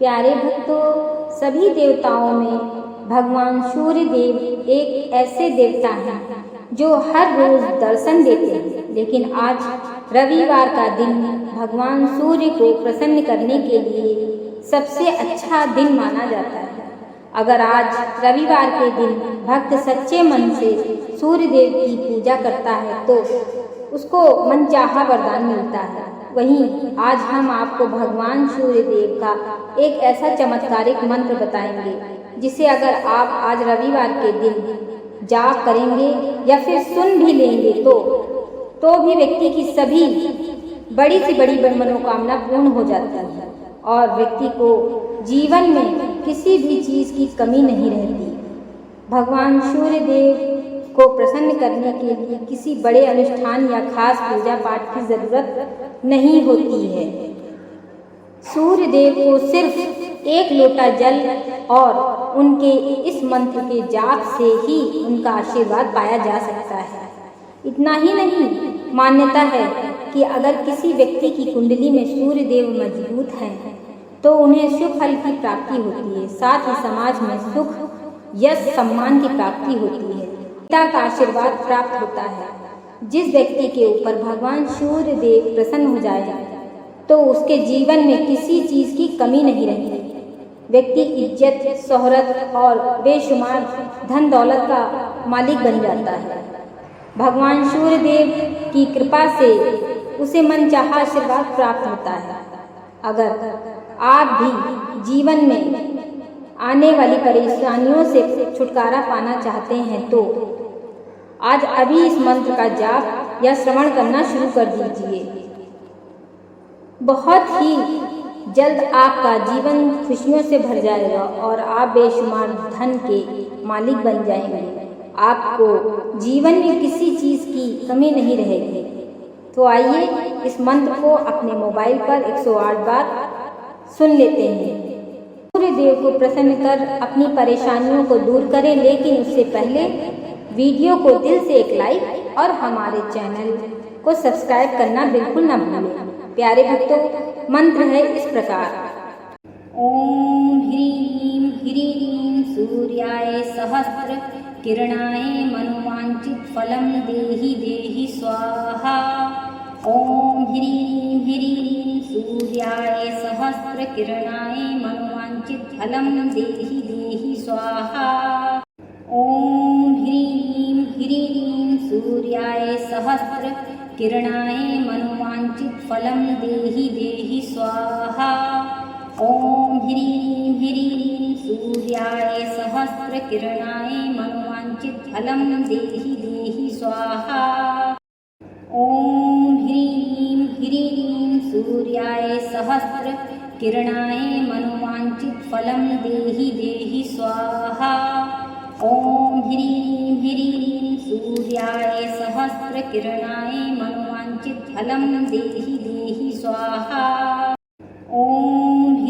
प्यारे भक्तों, सभी देवताओं में भगवान सूर्य देव एक ऐसे देवता हैं जो हर रोज दर्शन देते हैं, लेकिन आज रविवार का दिन भगवान सूर्य को प्रसन्न करने के लिए सबसे अच्छा दिन माना जाता है। अगर आज रविवार के दिन भक्त सच्चे मन से सूर्य देव की पूजा करता है तो उसको मनचाहा वरदान मिलता है। वहीं आज हम आपको भगवान सूर्य देव का एक ऐसा चमत्कारिक मंत्र बताएंगे जिसे अगर आप आज रविवार के दिन जाप करेंगे या फिर सुन भी लेंगे तो भी व्यक्ति की सभी बड़ी से बड़ी मनोकामना पूर्ण हो जाती है और व्यक्ति को जीवन में किसी भी चीज़ की कमी नहीं रहती। भगवान सूर्य देव को प्रसन्न करने के लिए किसी बड़े अनुष्ठान या खास पूजा पाठ की जरूरत नहीं होती है। सूर्य देव को सिर्फ एक लोटा जल और उनके इस मंत्र के जाप से ही उनका आशीर्वाद पाया जा सकता है। इतना ही नहीं, मान्यता है कि अगर किसी व्यक्ति की कुंडली में सूर्य देव मजबूत हैं तो उन्हें शुभ फल की प्राप्ति होती है, साथ ही समाज में सुख यश सम्मान की प्राप्ति होती है, पिता का आशीर्वाद प्राप्त होता है। जिस व्यक्ति के ऊपर भगवान सूर्य देव प्रसन्न हो जाए तो उसके जीवन में किसी चीज़ की कमी नहीं रहती। व्यक्ति इज्जत, शोहरत और बेशुमार धन दौलत का मालिक बन जाता है। भगवान सूर्य देव की कृपा से उसे मनचाहा आशीर्वाद प्राप्त होता है। अगर आप भी जीवन में आने वाली परेशानियों से छुटकारा पाना चाहते हैं तो आज अभी इस मंत्र का जाप या श्रवण करना शुरू कर दीजिए। बहुत ही जल्द आपका जीवन खुशियों से भर जाएगा और आप बेशुमार धन के मालिक बन जाएंगे। आपको जीवन में किसी चीज़ की कमी नहीं रहेगी। तो आइए इस मंत्र को अपने मोबाइल पर 108 बार सुन लेते हैं। सूर्य देव को प्रसन्न कर अपनी परेशानियों को दूर करें, लेकिन उससे पहले वीडियो को दिल से एक लाइक और हमारे चैनल को सब्सक्राइब करना बिल्कुल न भूलें। प्यारे भक्तों, मंत्र है इस प्रकार। ओम ह्रीं ह्रीं सूर्याय सहस्त्र किरणाय मनोवांचित फलम देहि देहि स्वाहा। ओम ह्रीं ह्रीं सूर्याय सहस्त्र किरणाय मनोवांचित फलम देहि देहि स्वाहा। ओम ह्रीं ह्रीं सूर्याय सहस्त्र किरणाय मनोवांचित फलम देहि देहि स्वाहा। ओम ह्रीं ह्रीं सूर्याय सहस्त्र किरणाय मनोवांचित फलम देहि देहि स्वाहा। ओम ह्रीं ह्रीं सूर्याय सहस्त्र किरणाय मनोवांचित फलम देहि देहि स्वाहा। ओम ह्रीं ह्रीं सूर्याय सहस्त्र किरणाय मनोवांचित फलम देहि देहि स्वाहा। ओम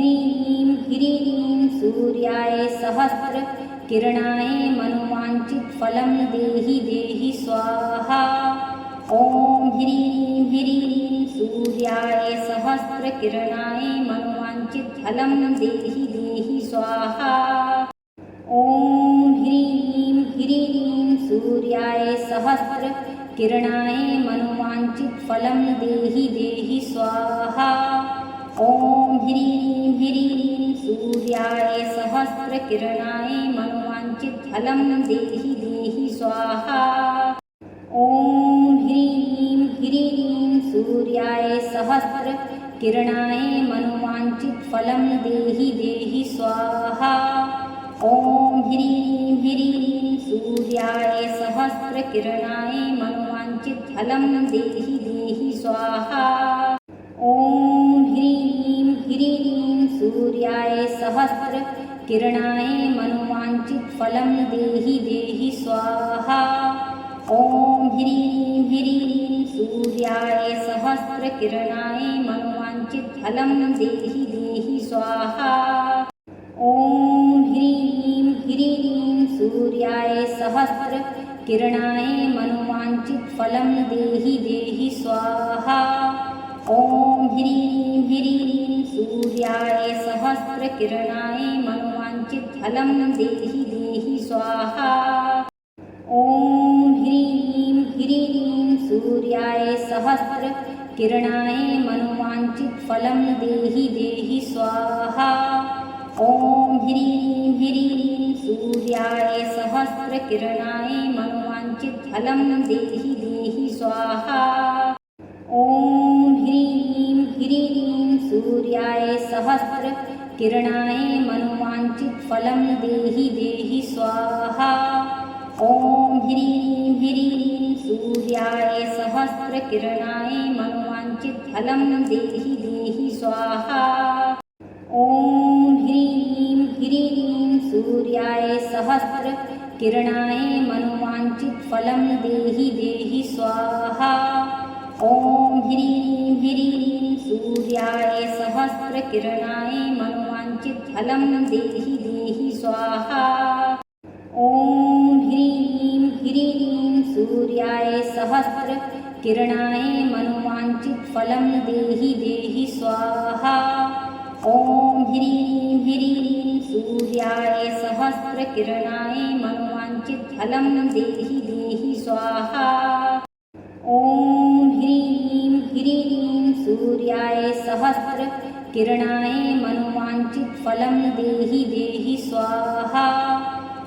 ह्रीं ह्रीं सूर्याय सहस्त्र किरणाय मनोवांचित फलम देहि देहि स्वाहा। ओम ह्रीं ह्रीं सूर्याय सहस्त्र किरणाय मनोवांचित फलम देहि देहि स्वाहा। ओम ह्रीं ह्रीं सूर्याय सहस्त्र किरणाय मनोवांचित फलम देहि देहि स्वाहा। ओम ह्रीं ह्रीं सूर्याय सहस्त्र किरणाय मनोवांचित फलम देहि देहि स्वाहा। ओम ह्रीं ह्रीं सूर्याय सहस्त्र किरणाय मनोवांचित फलम देहि देहि स्वाहा। ओम ह्रीं ह्रीं सूर्याय सहस्त्र किरणाय मनोवांचित फलम देहि देहि स्वाहा। ओम ह्रीं ह्रीं सूर्याय सहस्त्र किरणाय मनोवांचित फलम देहि देहि स्वाहा। ओम ह्रीं ह्रीं सूर्याय सहस्त्र किरणाय मनोवांचित फलम देहि देहि स्वाहा। ओम ह्रीं ह्रीं सूर्याय सहस्त्र किरणाय मनोवांचित फलम देहि देहि स्वाहा। ओम ह्रीं ह्रीं सूर्याय सहस्त्र सहस्रकिरणाय मनोवाञ्छितफलं देहि देहि स्वाहा। ॐ ह्रीं ह्रीं सूर्याय सहस्रकिरणाय मनोवाञ्छितफलं देहि देहि स्वाहा। ॐ ह्रीं ह्रीं सूर्याय सहस्रकिरणाय मनोवाञ्छितफलं देहि देहि स्वाहा। ॐ ह्रीं ह्रीं सूर्याय सहस्रकिरणाय मनोवाञ्छितफलं देहि देहि स्वाहा। ॐ ह्रीं ह्रीं सूर्याय सहस्रकिरणाय मनोवाञ्छितफलं देहि देहि स्वाहा। ॐ ह्रीं ह्रीं सूर्याय सहस्रकिरणाय मनोवाञ्छितफलं देहि देहि स्वाहा। ॐ ह्रीं ह्रीं सूर्याय सहस्रकिरणाय मनोवाञ्छितफलं देहि देहि स्वाहा। ॐ ह्रीं ह्रीं सूर्याय सहस्रकिरणाय मनोवाञ्छितफलं देहि देहि स्वाहा। ॐ ह्रीं ह्रीं सूर्याय सहस्रकिरणाय मनोवाञ्छितफलं देहि देहि स्वाहा। ॐ ह्रीं ह्रीं सूर्याय सहस्रकिरणाय मनोवाञ्छितफलं देहि देहि स्वाहा।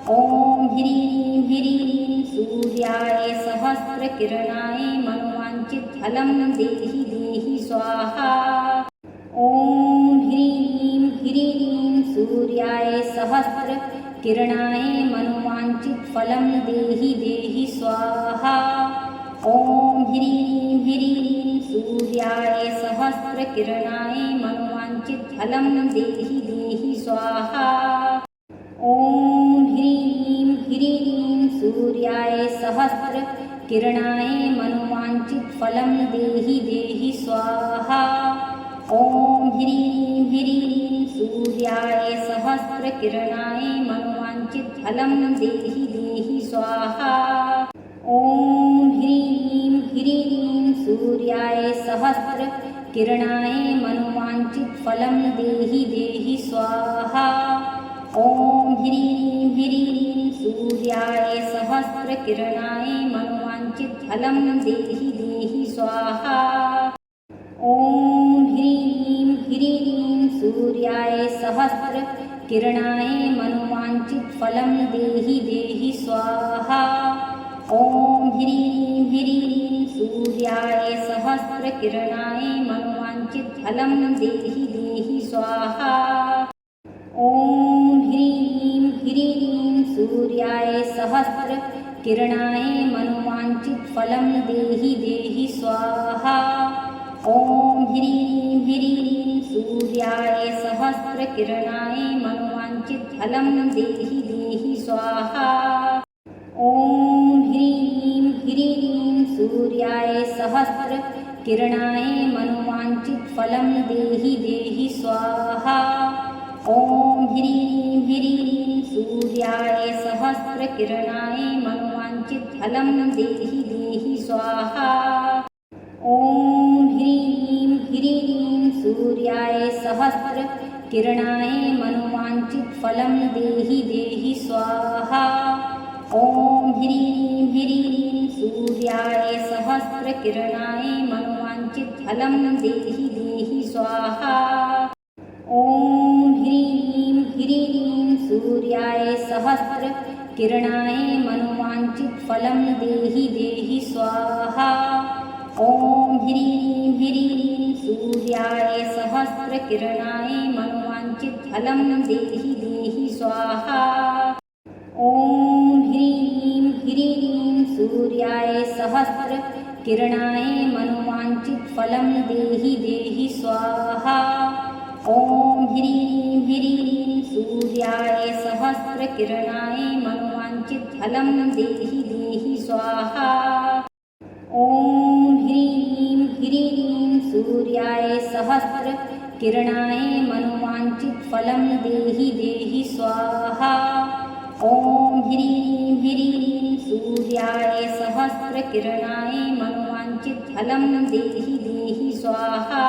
ॐ ह्रीं ह्रीं सूर्याय सहस्रकिरणाय मनोवाञ्छितफलं देहि देहि स्वाहा। ॐ ह्रीं ह्रीं सूर्याय सहस्रकिरणाय मनोवाञ्छितफलं देहि देहि स्वाहा। ॐ ह्रीं ह्रीं सूर्याय सहस्रकिरणाय मनोवाञ्छितफलं देहि देहि स्वाहा। ॐ ह्रीं ह्रीं सूर्याय सहस्रकिरणाय मनोवाञ्छितफलं देहि देहि स्वाहा। ॐ ह्रीं ह्रीं सूर्याय सहस्रकिरणाय मनोवाञ्छितफलं देहि देहि स्वाहा। ॐ ह्रीं ह्रीं सूर्याय सहस्रकिरणाय मनोवाञ्छितफलं देहि देहि स्वाहा। ॐ ह्रीं ह्रीं सूर्याय सहस्रकिरणाय मनोवाञ्छितफलं देहि देहि स्वाहा। ॐ ह्रीं ह्रीं सूर्याय सहस्रकिरणाय मनोवाञ्छितफलं देहि देहि स्वाहा। ॐ ह्रीं ह्रीं सूर्याय सहस्रकिरणाय मनोवाञ्छितफलं देहि देहि स्वाहा। ॐ ह्रीं ह्रीं सूर्याय सहस्रकिरणाय मनोवाञ्छितफलं देहि देहि स्वाहा। ॐ ह्रीं ह्रीं सूर्याय सहस्रकिरणाय मनोवाञ्छितफलं देहि देहि स्वाहा। ॐ ह्रीं ह्रीं सूर्याय सहस्रकिरणाय मनोवाञ्छितफलं देहि देहि स्वाहा। ॐ ह्रीं ह्रीं सूर्याय सहस्रकिरणाय मनोवाञ्छितफलं देहि देहि स्वाहा। ॐ ह्रीं ह्रीं सूर्याय सहस्रकिरणाय मनोवाञ्छितफलं देहि देहि स्वाहा। ॐ ह्रीं ह्रीं सूर्याय सहस्रकिरणाय मनोवाञ्छितफलं देहि देहि स्वाहा। ॐ ह्रीं ह्रीं सूर्याय सहस्रकिरणाय मनोवाञ्छितफलं देहि देहि स्वाहा। ॐ ह्रीं ह्रीं सूर्याय सहस्रकिरणाय मनोवाञ्छितफलं देहि देहि स्वाहा। ॐ ह्रीं ह्रीं सूर्याय सहस्रकिरणाय मनोवाञ्छितफलं देहि देहि स्वाहा। ॐ ह्रीं ह्रीं सूर्याय सहस्रकिरणाय मनोवाञ्छितफलं देहि देहि स्वाहा। ॐ ह्रीं ह्रीं सूर्याय सहस्रकिरणाय मनोवाञ्छितफलं देहि देहि स्वाहा। ॐ ह्रीं ह्रीं सूर्याय सहस्रकिरणाय मनोवाञ्छितफलं देहि देहि स्वाहा।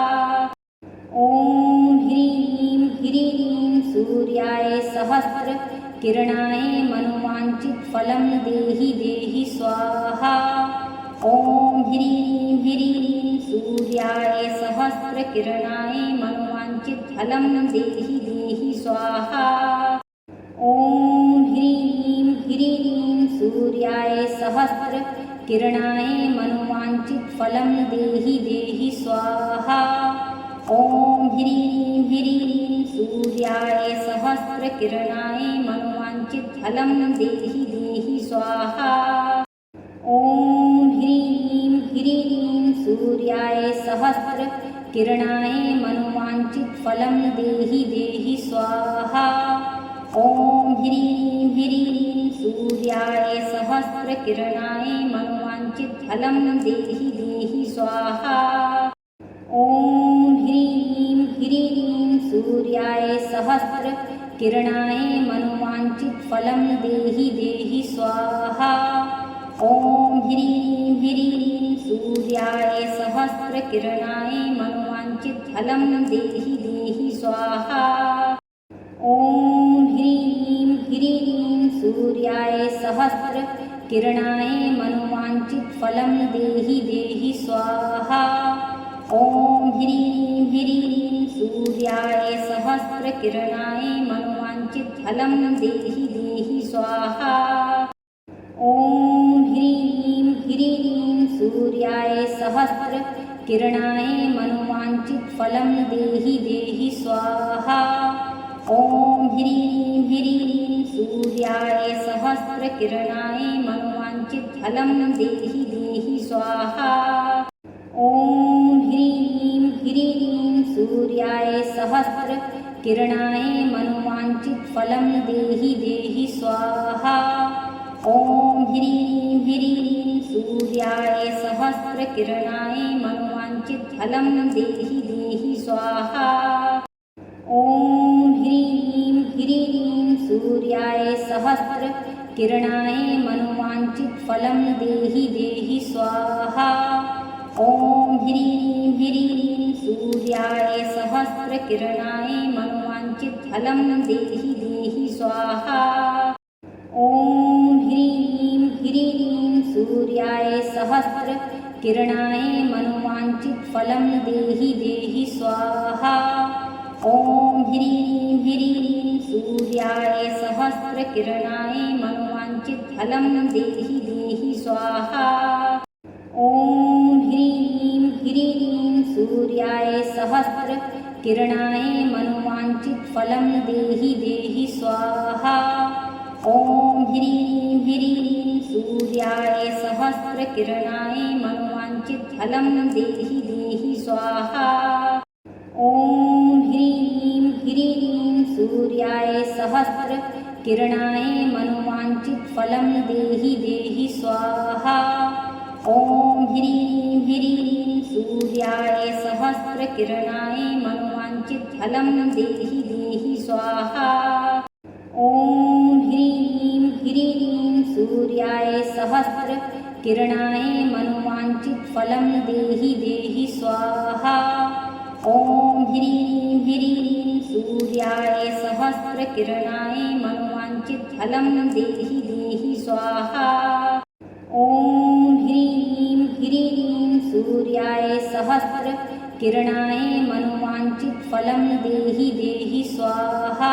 ॐ ह्रीं ह्रीं सूर्याय सहस्रकिरणाय मनोवाञ्छितफलं देहि देहि स्वाहा। ॐ ह्रीं ह्रीं सूर्याय सहस्रकिरणाय मनोवाञ्छितफलं देहि देहि स्वाहा। ॐ ह्रीं ह्रीं सूर्याय सहस्रकिरणाय मनोवाञ्छितफलं देहि देहि स्वाहा। ॐ ह्रीं ह्रीं सूर्याय सहस्रकिरणाय मनोवाञ्छितफलं देहि देहि स्वाहा। ॐ ह्रीं ह्रीं सूर्याय सहस्रकिरणाय मनोवाञ्छितफलं देहि देहि स्वाहा। ॐ ह्रीं ह्रीं सूर्याय सहस्रकिरणाय मनोवाञ्छितफलं देहि देहि स्वाहा। ॐ ह्रीं ह्रीं सूर्याय सहस्रकिरणाय मनोवाञ्छितफलं देहि देहि स्वाहा। ॐ ह्रीं ह्रीं सूर्याय सहस्रकिरणाय मनोवाञ्छितफलं देहि देहि स्वाहा। ॐ ह्रीं ह्रीं सूर्याय सहस्रकिरणाय मनोवाञ्छितफलं देहि देहि स्वाहा। ॐ ह्रीं ह्रीं सूर्याय सहस्रकिरणाय मनोवाञ्छितफलं देहि देहि स्वाहा। ॐ ह्रीं ह्रीं सूर्याय सहस्रकिरणाय मनोवाञ्छितफलं देहि देहि स्वाहा। ॐ ह्रीं ह्रीं सूर्याय सहस्रकिरणाय मनोवाञ्छितफलं देहि देहि स्वाहा। ॐ ह्रीं ह्रीं सूर्याय सहस्रकिरणाय मनोवाञ्छितफलं देहि देहि स्वाहा। ॐ ह्रीं ह्रीं सूर्याय सहस्रकिरणाय मनोवाञ्छितफलं देहि देहि स्वाहा। ॐ ह्रीं ह्रीं सूर्याय सहस्रकिरणाय मनोवाञ्छितफलं देहि देहि स्वाहा। ॐ ह्रीं ह्रीं सूर्याय सहस्रकिरणाय मनोवाञ्छितफलं देहि देहि स्वाहा। ॐ ह्रीं ह्रीं सूर्याय सहस्रकिरणाय मनोवाञ्छितफलं देहि देहि स्वाहा। ॐ ह्रीं ह्रीं सूर्याय सहस्रकिरणाय मनोवाञ्छितफलं देहि देहि स्वाहा। ॐ ह्रीं ह्रीं सूर्याय सहस्रकिरणाय मनोवाञ्छितफलं देहि देहि स्वाहा। ॐ ह्रीं ह्रीं सूर्याय सहस्रकिरणाय मनोवाञ्छितफलं देहि देहि स्वाहा। ॐ ह्रीं ह्रीं सूर्याय सहस्रकिरणाय मनोवाञ्छितफलं देहि देहि स्वाहा। ॐ ह्रीं ह्रीं सूर्याय सहस्रकिरणाय मनोवाञ्छितफलं देहि देहि स्वाहा। ॐ ह्रीं ह्रीं सूर्याय सहस्रकिरणाय मनोवाञ्छितफलं देहि देहि स्वाहा। ॐ ह्रीं ह्रीं सूर्याय सहस्रकिरणाय मनोवाञ्छितफलं देहि देहि स्वाहा। ॐ ह्रीं ह्रीं सूर्याय सहस्रकिरणाय मनोवाञ्छितफलं देहि देहि स्वाहा।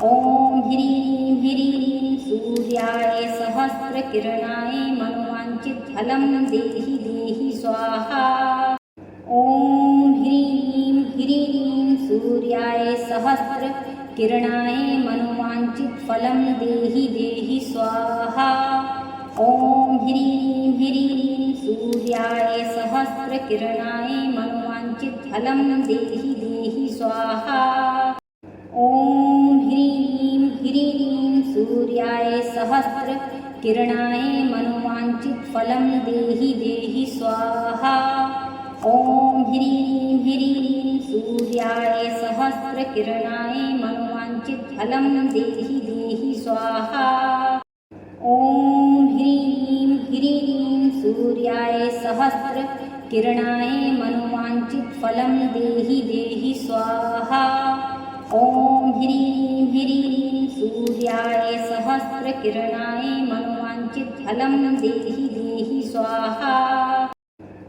ॐ ह्रीं ह्रीं सूर्याय सहस्रकिरणाय मनोवाञ्छितफलं देहि देहि स्वाहा। ॐ ह्रीं ह्रीं सूर्याय सहस्रकिरणाय मनोवाञ्छितफलं देहि देहि स्वाहा। ॐ ह्रीं ह्रीं सूर्याय सहस्रकिरणाय मनोवाञ्छितफलं देहि देहि स्वाहा। ॐ ह्रीं ह्रीं सूर्याय सहस्रकिरणाय मनोवाञ्छितफलं देहि देहि स्वाहा। ॐ ह्रीं ह्रीं सूर्याय सहस्रकिरणाय मनोवाञ्छितफलं देहि देहि स्वाहा। ॐ ह्रीं ह्रीं सूर्याय सहस्रकिरणाय मनोवाञ्छितफलं देहि देहि स्वाहा। ॐ ह्रीं सहस्रकिरणाय मनोवाञ्छितफलं देहि देहि स्वाहा।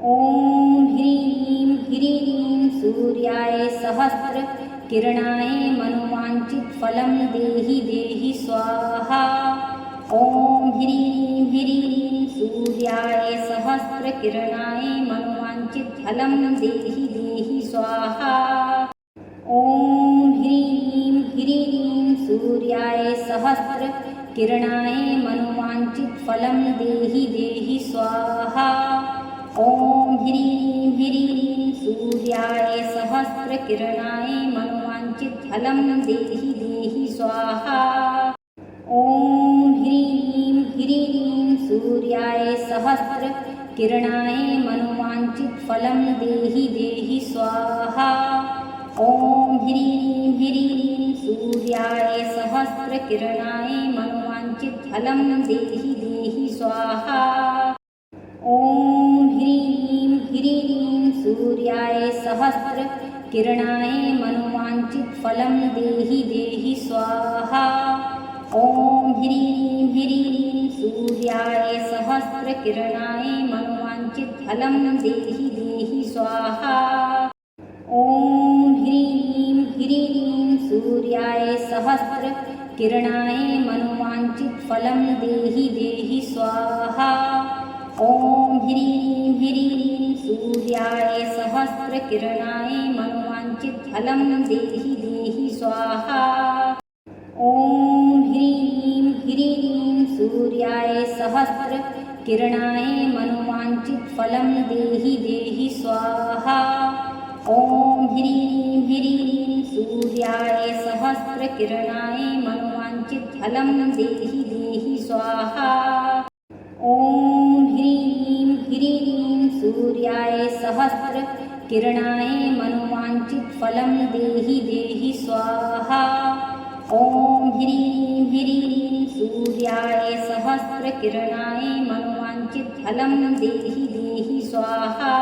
ॐ ह्रीं ह्रीं सूर्याय सहस्रकिरणाय मनोवाञ्छितफलं देहि देहि स्वाहा। ॐ ह्रीं ह्रीं सूर्याय सहस्रकिरणाय मनोवाञ्छितफलं देहि देहि स्वाहा। ॐ ह्रीं ह्रीं सूर्याय सहस्रकिरणाय मनोवाञ्छितफलं देहि देहि स्वाहा। ॐ ह्रीं ह्रीं सूर्याय सहस्रकिरणाय मनोवाञ्छितफलं देहि देहि स्वाहा। ॐ ह्रीं ह्रीं सूर्याय सहस्रकिरणाय मनोवाञ्छितफलं देहि देहि स्वाहा। ॐ ह्रीं ह्रीं सूर्याय सहस्रकिरणाय मनोवाञ्छितफलं देहि देहि स्वाहा। ॐ ह्रीं ह्रीं सूर्याय सहस्रकिरणाय मनोवाञ्छितफलं देहि देहि स्वाहा। ॐ ह्रीं ह्रीं सूर्याय सहस्रकिरणाय मनोवाञ्छितफलं देहि देहि स्वाहा। ॐ ह्रीं ह्रीं सूर्याय सहस्रकिरणाय मनोवाञ्छितफलं देहि देहि स्वाहा। ॐ ह्रीं ह्रीं सूर्याय सहस्रकिरणाय मनोवाञ्छितफलं देहि देहि स्वाहा। ॐ ह्रीं ह्रीं सूर्याय सहस्रकिरणाय मनोवाञ्छितफलं देहि देहि स्वाहा। ॐ ह्रीं ह्रीं सूर्याय सहस्रकिरणाय मनोवाञ्छितफलं देहि देहि स्वाहा। ॐ ह्रीं ह्रीं सूर्याय सहस्रकिरणाय मनोवाञ्छितफलं देहि देहि स्वाहा। ॐ ह्रीं ह्रीं सूर्याय सहस्रकिरणाय मनोवाञ्छितफलं देहि देहि स्वाहा।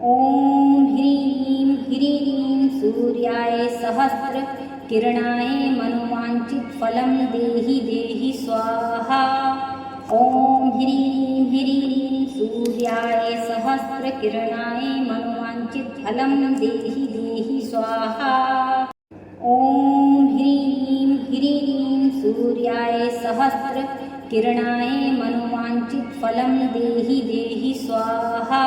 ॐ ह्रीं ह्रीं सूर्याय सहस्रकिरणाय मनोवाञ्छितफलं देहि देहि स्वाहा। ॐ ह्रीं ह्रीं सूर्याय सहस्रकिरणाय मनोवाञ्छितफलं देहि देहि स्वाहा। ॐ ह्रीं ह्रीं सूर्याय सहस्रकिरणाय मनोवाञ्छितफलं देहि देहि स्वाहा।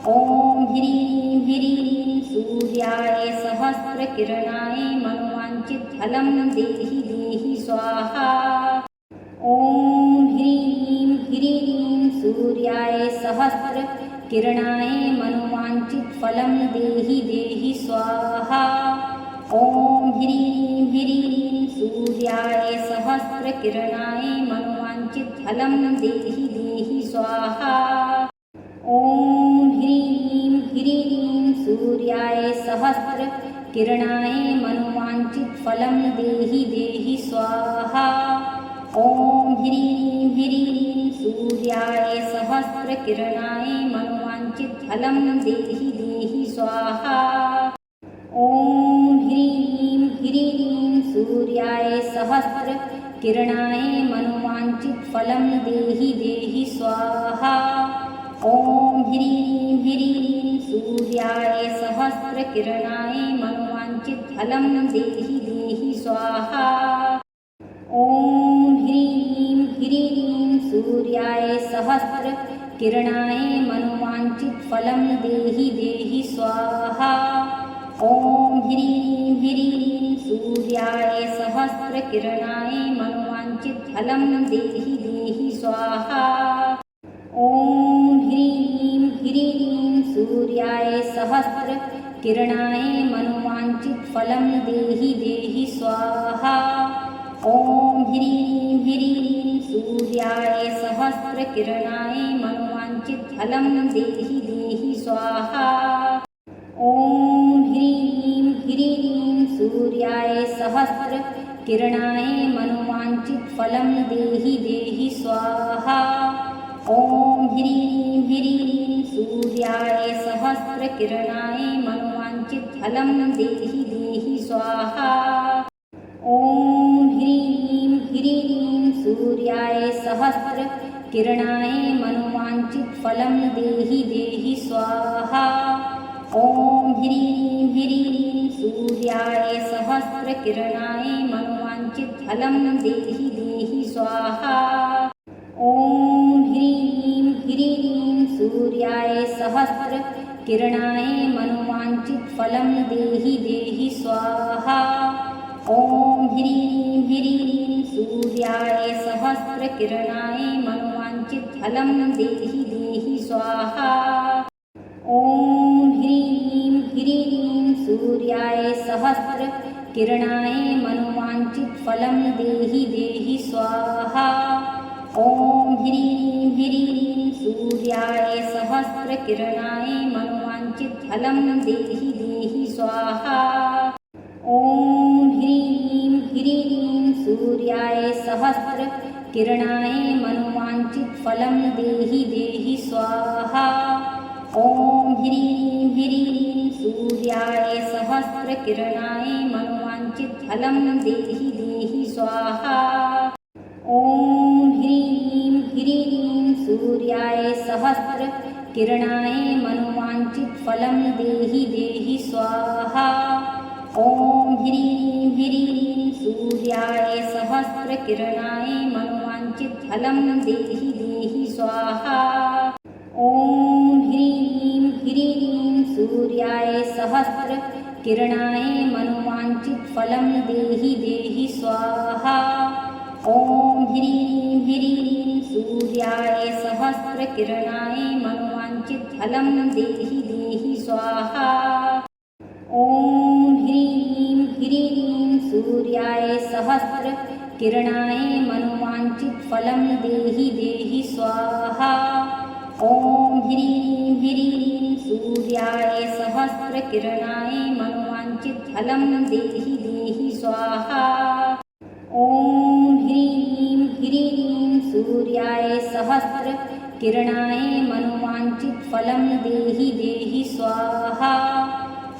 ॐ ह्रीं ह्रीं सूर्याय सहस्रकिरणाय मनोवाञ्छितफलं देहि देहि स्वाहा। ॐ ह्रीं ह्रीं सूर्याय सहस्रकिरणाय मनोवाञ्छितफलं देहि देहि स्वाहा। ॐ ह्रीं ह्रीं सूर्याय सहस्रकिरणाय मनोवाञ्छितफलं देहि देहि स्वाहा। ॐ ह्रीं ह्रीं सूर्याय सहस्रकिरणाय मनोवाञ्छितफलं देहि देहि स्वाहा। ॐ ह्रीं ह्रीं सूर्याय सहस्रकिरणाय मनोवाञ्छितफलं देहि देहि स्वाहा। ॐ ह्रीं ह्रीं सूर्याय सहस्रकिरणाय मनोवाञ्छितफलं देहि देहि स्वाहा। ॐ ह्रीं ह्रीं सूर्याय सहस्रकिरणाय मनोवाञ्छितफलं देहि देहि स्वाहा। ॐ ह्रीं ह्रीं सूर्याय सहस्रकिरणाय मनोवाञ्छितफलं देहि देहि स्वाहा। ॐ ह्रीं ह्रीं सूर्याय सहस्रकिरणाय मनोवाञ्छितफलं देहि देहि स्वाहा। ॐ ह्रीं ह्रीं सूर्याय सहस्रकिरणाय मनोवाञ्छितफलं देहि देहि स्वाहा। ॐ ह्रीं ह्रीं सूर्याय सहस्रकिरणाय मनोवाञ्छितफलं देहि देहि स्वाहा। ॐ ह्रीं ह्रीं सूर्याय सहस्रकिरणाय मनोवाञ्छितफलं देहि देहि स्वाहा। ॐ ह्रीं ह्रीं सूर्याय सहस्रकिरणाय मनोवाञ्छितफलं देहि देहि स्वाहा। ॐ ह्रीं ह्रीं सूर्याय सहस्रकिरणाय मनोवाञ्छितफलं देहि देहि स्वाहा। ॐ ह्रीं ह्रीं सूर्याय सहस्रकिरणाय मनोवाञ्छितफलं देहि देहि स्वाहा। ॐ ह्रीं ह्रीं सूर्याय सहस्रकिरणाय मनोवाञ्छितफलं देहि देहि स्वाहा। ॐ ह्रीं ह्रीं सूर्याय सहस्रकिरणाय मनोवाञ्छितफलं देहि देहि स्वाहा। ॐ ह्रीं ह्रीं सूर्याय सहस्रकिरणाय मनोवाञ्छितफलं देहि देहि स्वाहा। ॐ ह्रीं ह्रीं सूर्याय सहस्रकिरणाय मनोवाञ्छितफलं देहि देहि स्वाहा। ॐ ह्रीं ह्रीं सूर्याय सहस्रकिरणाय मनोवाञ्छितफलं देहि देहि स्वाहा। ॐ ह्रीं ह्रीं सूर्याय सहस्रकिरणाय मनोवाञ्छितफलं देहि देहि स्वाहा। ॐ ह्रीं ह्रीं सूर्याय सहस्रकिरणाय मनोवाञ्छितफलं देहि देहि स्वाहा। ॐ ह्रीं ह्रीं सूर्याय सहस्रकिरणाय मनोवाञ्छितफलं देहि देहि स्वाहा। ॐ ह्रीं ह्रीं सूर्याय सहस्रकिरणाय मनोवाञ्छितफलं देहि देहि स्वाहा। ॐ ह्रीं ह्रीं सूर्याय सहस्रकिरणाय मनोवाञ्छितफलं देहि देहि स्वाहा। ॐ ह्रीं ह्रीं सूर्याय सहस्रकिरणाय मनोवाञ्छितफलं देहि देहि स्वाहा। ॐ ह्रीं ह्रीं सूर्याय सहस्रकिरणाय मनोवाञ्छितफलं देहि देहि स्वाहा। ॐ ह्रीं ह्रीं सूर्याय सहस्रकिरणाय मनोवाञ्छितफलं देहि देहि स्वाहा।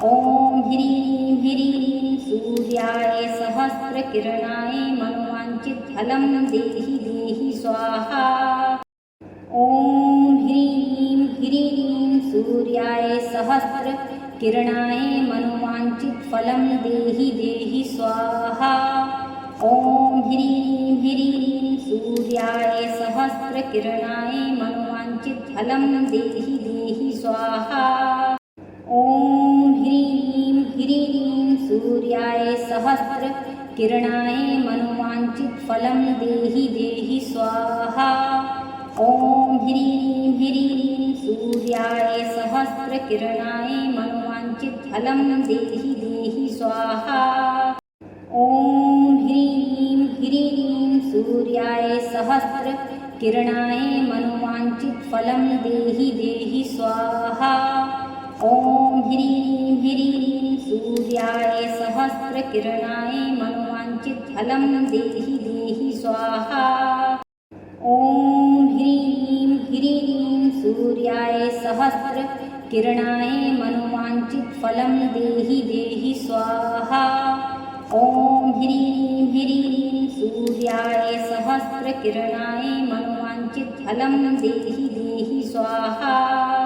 ॐ ह्रीं ह्रीं सूर्याय सहस्रकिरणाय मनोवाञ्छितफलं देहि देहि स्वाहा। ॐ ह्रीं ह्रीं सूर्याय सहस्रकिरणाय मनोवाञ्छितफलं देहि देहि स्वाहा। ॐ ह्रीं ह्रीं सूर्याय सहस्रकिरणाय मनोवाञ्छितफलं देहि देहि स्वाहा। ॐ ह्रीं ह्रीं सूर्याय सहस्रकिरणाय मनोवाञ्छितफलं देहि देहि स्वाहा। ॐ ह्रीं ह्रीं सूर्याय सहस्रकिरणाय मनोवाञ्छितफलं देहि देहि स्वाहा। ॐ ह्रीं ह्रीं सूर्याय सहस्रकिरणाय मनोवाञ्छितफलं देहि देहि स्वाहा। ॐ ह्रीं ह्रीं सूर्याय सहस्रकिरणाय मनोवाञ्छितफलं देहि देहि स्वाहा। ॐ ह्रीं ह्रीं सूर्याय सहस्रकिरणाय मनोवाञ्छितफलं देहि देहि स्वाहा। ॐ ह्रीं ह्रीं सूर्याय सहस्रकिरणाय मनोवाञ्छितफलं देहि देहि स्वाहा।